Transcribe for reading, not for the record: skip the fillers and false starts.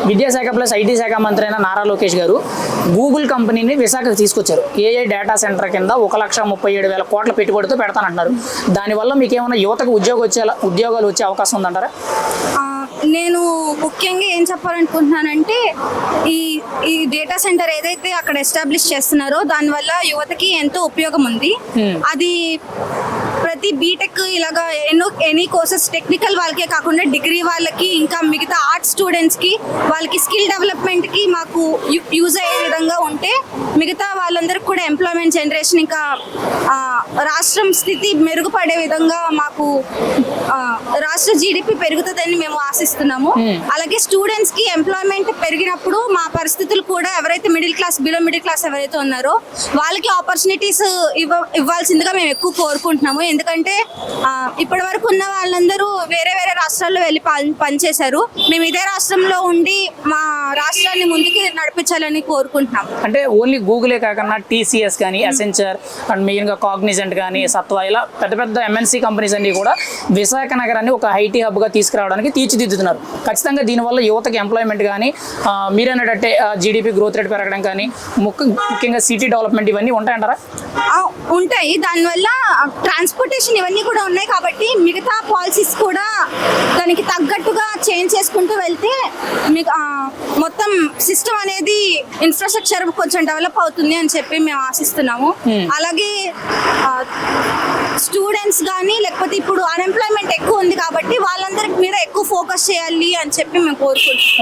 విద్యాశాఖ plus IT శాఖ మంత్రి అయిన నారా లోకేష్ గారు గూగుల్ కంపెనీని విశాఖకు తీసుకొచ్చారు. ఏఐ డేటా సెంటర్ కింద 1,37,000 కోట్ల పెట్టుబడితో పెడతానంటున్నారు. దానివల్ల మీకు ఏమైనా యువతకు ఉద్యోగాలు వచ్చే అవకాశం ఉందంటారా? నేను ముఖ్యంగా ఏం చెప్పాలనుకుంటున్నానంటే ఈ డేటా సెంటర్ ఏదైతే అక్కడ ఎస్టాబ్లిష్ చేస్తున్నారో దానివల్ల యువతకి ఎంతో ఉపయోగం ఉంది. అది ప్రతి బీటెక్ ఇలాగా ఎనీ కోర్సెస్ టెక్నికల్ వాళ్ళకే కాకుండా డిగ్రీ వాళ్ళకి ఇంకా మిగతా ఆర్ట్స్ స్టూడెంట్స్కి వాళ్ళకి స్కిల్ డెవలప్మెంట్కి మాకు యూజ్ అయ్యే విధంగా ఉంటే మిగతా వాళ్ళందరికీ కూడా ఎంప్లాయ్మెంట్ జనరేషన్ ఇంకా రాష్ట్రం స్థితి మెరుగుపడే విధంగా మాకు రాష్ట్ర జీడిపి పెరుగుతుందని మేము ఆశిస్తున్నాము. అలాగే స్టూడెంట్స్ కి ఎంప్లాయ్మెంట్ పెరిగినప్పుడు మా పరిస్థితులు కూడా ఎవరైతే middle class below middle class ఎవరైతే ఉన్నారో వాళ్ళకి ఆపర్చునిటీస్ ఇవ్వాల్సిందిగా మేము ఎక్కువ కోరుకుంటున్నాము. ఎందుకంటే ఇప్పటి వరకు ఉన్న వాళ్ళందరూ వేరే వేరే రాష్ట్రాల్లో వెళ్ళి పనిచేశారు. మేము ఇదే రాష్ట్రంలో ఉండి మా రాష్ట్రాన్ని ముందుకి నడిపించాలని కోరుకుంటున్నాం. అంటే ఓన్లీ గూగులే కాకుండా టీసీఎస్ కానీ అసెంచర్ అండ్ మెయిన్గా కాగ్నిజెంట్ కానీ సత్వా ఇలా పెద్ద పెద్ద ఎంఎన్సీ కంపెనీస్ అన్ని కూడా విశాఖ నగరాన్ని ఒక ఐటీ హబ్గా తీసుకురావడానికి తీర్చిదిద్దుతున్నారు. ఖచ్చితంగా దీనివల్ల యువతకి ఎంప్లాయ్మెంట్ కానీ మీరన్నట్టే జీడిపి గ్రోత్ రేట్ పెరగడం కానీ ముఖ్యంగా సిటీ డెవలప్మెంట్ ఇవన్నీ ఉంటాయంటారా? ఉంటాయి. దానివల్ల ట్రాన్స్పోర్టేషన్ ఇవన్నీ కూడా ఉన్నాయి కాబట్టి మిగతా పాలసీస్ కూడా దానికి తగ్గట్టుగా చేంజ్ చేసుకుంటూ వెళ్తే మీకు మొత్తం సిస్టమ్ అనేది ఇన్ఫ్రాస్ట్రక్చర్ కొంచెం డెవలప్ అవుతుంది అని చెప్పి మేము ఆశిస్తున్నాము. అలాగే స్టూడెంట్స్ కానీ లేకపోతే ఇప్పుడు అన్ఎంప్లాయ్మెంట్ ఎక్కువ ఉంది కాబట్టి వాళ్ళందరి మీద ఎక్కువ ఫోకస్ చేయాలి అని చెప్పి మేము కోరుకుంటున్నాం.